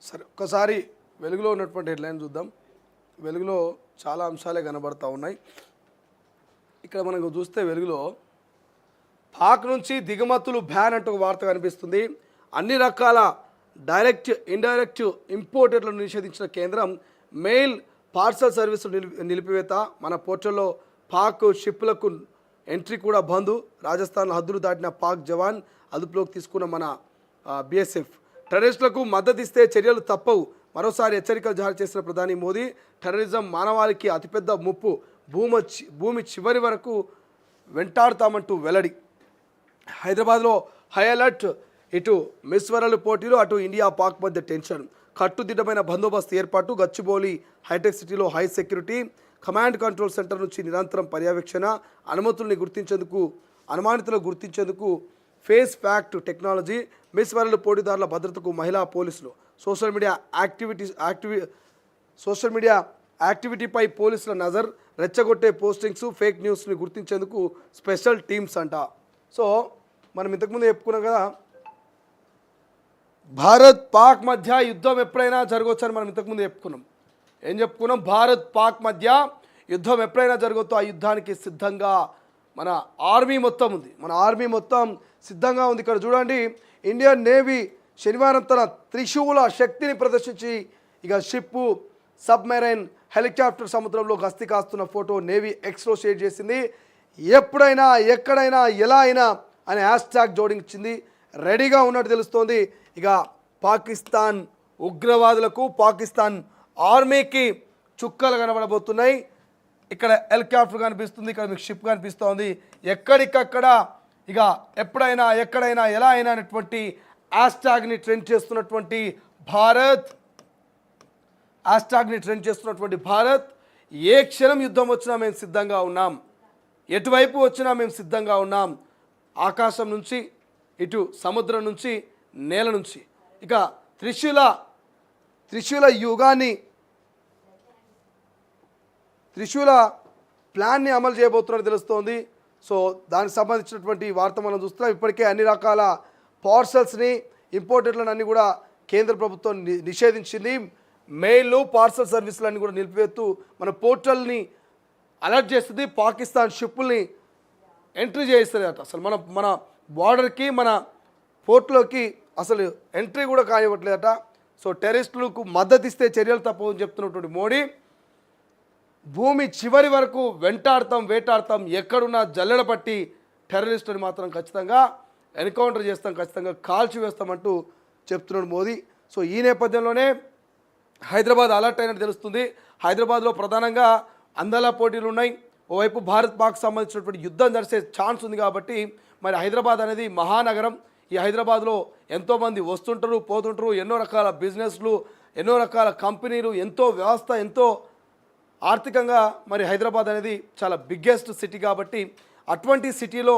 సరే ఒకసారి వెలుగులో ఉన్నటువంటి హెడ్లైన్ చూద్దాం. వెలుగులో చాలా అంశాలే కనబడతా ఉన్నాయి. ఇక్కడ మనకు చూస్తే వెలుగులో పాక్ నుంచి దిగుమతులు బ్యాన్ అంటూ ఒక వార్త కనిపిస్తుంది. అన్ని రకాల డైరెక్ట్ ఇండైరెక్ట్ ఇంపోర్టర్లను నిషేధించిన కేంద్రం మెయిల్ పార్సల్ సర్వీసులు నిలిపివేత. మన పోర్టల్లో పాక్ షిప్లకు ఎంట్రీ కూడా బంద్. రాజస్థాన్ హద్దులు దాటిన పాక్ జవాన్ అదుపులోకి తీసుకున్న మన బీఎస్ఎఫ్. టెర్రరిస్టులకు మద్దతు ఇస్తే చర్యలు తప్పవు. మరోసారి హెచ్చరికలు జారీ చేసిన ప్రధాని మోదీ. టెర్రరిజం మానవాళికి అతిపెద్ద ముప్పు, భూమి చివరి వరకు వెంటాడుతామంటూ వెల్లడి. హైదరాబాద్లో హై అలర్ట్. ఇటు మిస్ వరల్డ్ పోటీలు, అటు ఇండియా పాక్ మధ్య టెన్షన్. కట్టుదిట్టమైన బందోబస్తు ఏర్పాటు. గచ్చిబౌలి హైటెక్ సిటీలో high security. Command control centre నుంచి నిరంతరం పర్యవేక్షణ. అనుమానితులను గుర్తించేందుకు face fact technology. Miss world పోటీదారుల భద్రతకు మహిళా పోలీసులు. సోషల్ మీడియా యాక్టివిటీపై పోలీసుల నజర్. రెచ్చగొట్టే పోస్టింగ్స్, ఫేక్ న్యూస్ని గుర్తించేందుకు స్పెషల్ టీమ్స్ అంట. సో మనం ఇంతకుముందు చెప్పుకున్నాం కదా, భారత్ పాక్ మధ్య యుద్ధం ఎప్పుడైనా జరగవచ్చని మనం ఇంతకుముందు చెప్పుకున్నాం. ఏం చెప్పుకున్నాం? భారత్ పాక్ మధ్య యుద్ధం ఎప్పుడైనా జరగవచ్చు. ఆ యుద్ధానికి సిద్ధంగా మన ఆర్మీ మొత్తం ఉంది. మన ఆర్మీ మొత్తం సిద్ధంగా ఉంది. ఇక్కడ చూడండి, ఇండియన్ నేవీ శనివారం తన త్రిశూల శక్తిని ప్రదర్శించి ఇక షిప్పు, సబ్మెరైన్, హెలికాప్టర్ సముద్రంలో గస్తీ కాస్తున్న ఫోటో నేవీ ఎక్స్లో షేర్ చేసింది. ఎప్పుడైనా, ఎక్కడైనా, ఎలా అయినా అనే హ్యాష్ ట్యాగ్ జోడించింది. రెడీగా ఉన్నట్టు తెలుస్తోంది. ఇక పాకిస్తాన్ ఉగ్రవాదులకు, పాకిస్తాన్ ఆర్మీకి చుక్కలు కనబడబోతున్నాయి. ఇక్కడ హెలికాప్టర్ కనిపిస్తుంది, ఇక్కడ మీకు షిప్ కనిపిస్తోంది. ఎక్కడికక్కడ ఇక ఎప్పుడైనా, ఎక్కడైనా, ఎలా అయినా అనేటువంటి హ్యాష్ ట్యాగ్ని ట్రెండ్ చేస్తున్నటువంటి భారత్ ఏ క్షణం యుద్ధం వచ్చినా మేము సిద్ధంగా ఉన్నాం. ఎటువైపు వచ్చినా మేము సిద్ధంగా ఉన్నాం. ఆకాశం నుంచి, ఇటు సముద్రం నుంచి, నేల నుంచి. ఇక త్రిశూల యుగాన్ని, త్రిశూల ప్లాన్ని అమలు చేయబోతున్నట్టు తెలుస్తోంది. సో దానికి సంబంధించినటువంటి వార్త మనం చూస్తున్నాం. ఇప్పటికే అన్ని రకాల పార్సల్స్ని, ఇంపోర్టెడ్లను అన్నీ కూడా కేంద్ర ప్రభుత్వం నిషేధించింది. మెయిల్, పార్సల్ సర్వీసులన్నీ కూడా నిలిపివేస్తూ మన పోర్టల్ని అలర్ట్ చేస్తుంది. పాకిస్తాన్ షిప్పుల్ని ఎంట్రీ చేయిస్తుంది అట. అసలు మన బార్డర్కి, మన పోర్ట్లోకి అసలు ఎంట్రీ కూడా కానివ్వట్లేదట. సో టెర్రరిస్టులకు మద్దతు ఇస్తే చర్యలు తప్పవని చెప్తున్నటువంటి మోడీ, భూమి చివరి వరకు వేటాడతాం, ఎక్కడున్నా జల్లెడ పట్టి టెర్రరిస్టుని మాత్రం ఖచ్చితంగా ఎన్కౌంటర్ చేస్తాం, ఖచ్చితంగా కాల్చి వేస్తామంటూ చెప్తున్నాడు మోదీ. సో ఈ నేపథ్యంలోనే హైదరాబాద్ అలర్ట్ అయినట్టు తెలుస్తుంది. హైదరాబాద్లో ప్రధానంగా అందాల పోటీలు ఉన్నాయి. ఓవైపు భారత్ పాక్ సంబంధించినటువంటి యుద్ధం జరిసే ఛాన్స్ ఉంది కాబట్టి మరి హైదరాబాద్ అనేది మహానగరం. ఈ హైదరాబాద్లో ఎంతోమంది వస్తుంటారు, పోతుంటారు. ఎన్నో రకాల బిజినెస్లు, ఎన్నో రకాల కంపెనీలు, ఎంతో వ్యవస్థ, ఎంతో ఆర్థికంగా మరి హైదరాబాద్ అనేది చాలా బిగ్గెస్ట్ సిటీ కాబట్టి అటువంటి సిటీలో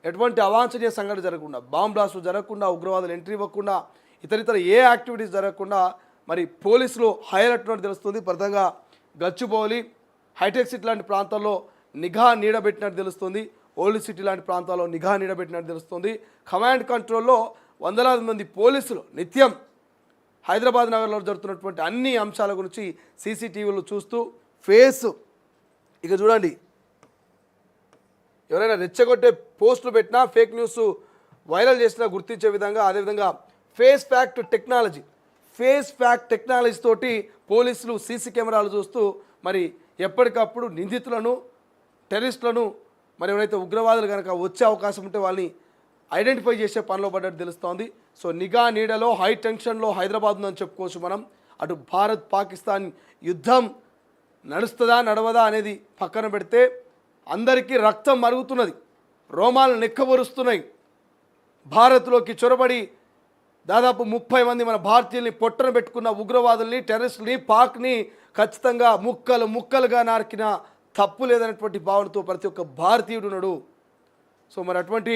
ఎటువంటి అవాంఛనీయ సంఘటన జరగకుండా, బాంబ్ బ్లాస్టులు జరగకుండా, ఉగ్రవాదులు ఎంట్రీ ఇవ్వకుండా, ఇతర ఏ యాక్టివిటీస్ జరగకుండా మరి పోలీసులు హై అలర్ట్ ఉన్నట్టు తెలుస్తుంది. ప్రధానంగా గచ్చిబౌలి, హైటెక్ సిటీ లాంటి ప్రాంతాల్లో నిఘా నీడబెట్టినట్టు తెలుస్తుంది. ఓల్డ్ సిటీ లాంటి ప్రాంతాల్లో నిఘా నీడబెట్టినట్టు తెలుస్తుంది. కమాండ్ కంట్రోల్లో వందలాది మంది పోలీసులు నిత్యం హైదరాబాద్ నగరంలో జరుగుతున్నటువంటి అన్ని అంశాల గురించి సీసీటీవీలు చూస్తూ ఫేస్, ఇక చూడండి, ఎవరైనా రెచ్చగొట్టే పోస్టులు పెట్టినా, ఫేక్ న్యూస్ వైరల్ చేసినా గుర్తించే విధంగా, అదేవిధంగా ఫేస్ ఫ్యాక్ట్ టెక్నాలజీ తోటి పోలీసులు సీసీ కెమెరాలు చూస్తూ మరి ఎప్పటికప్పుడు నిందితులను, టెర్రరిస్టులను, మరి ఎవరైతే ఉగ్రవాదులు కనుక వచ్చే అవకాశం ఉంటే వాళ్ళని ఐడెంటిఫై చేసే పనిలో పడ్డట్టు తెలుస్తోంది. సో నిఘా నీడలో, హై టెన్షన్లో హైదరాబాద్ ఉందని చెప్పుకోవచ్చు మనం. అటు భారత్ పాకిస్తాన్ యుద్ధం నడుస్తుందా నడవదా అనేది పక్కన పెడితే అందరికీ రక్తం మరుగుతున్నది, రోమాలు నెక్కబరుస్తున్నాయి. భారత్లోకి చొరబడి దాదాపు 30 మంది మన భారతీయుల్ని పొట్టన పెట్టుకున్న ఉగ్రవాదుల్ని, టెర్రరిస్టుల్ని, పాక్ని ఖచ్చితంగా ముక్కలుగా నార్కిన తప్పు లేదనేటువంటి భావనతో ప్రతి ఒక్క భారతీయుడు ఉన్నాడు. సో మరి అటువంటి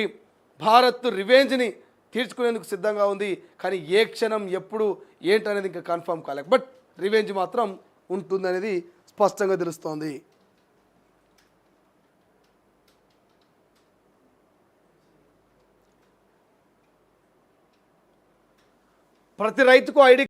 భారత్ రివెంజ్ని తీర్చుకునేందుకు సిద్ధంగా ఉంది. కానీ ఏ క్షణం, ఎప్పుడు, ఏంటనేది ఇంకా కన్ఫర్మ్ కాలేదు. బట్ రివెంజ్ మాత్రం ఉంటుందనేది స్పష్టంగా తెలుస్తోంది. ప్రతి రైతుకు ఐడి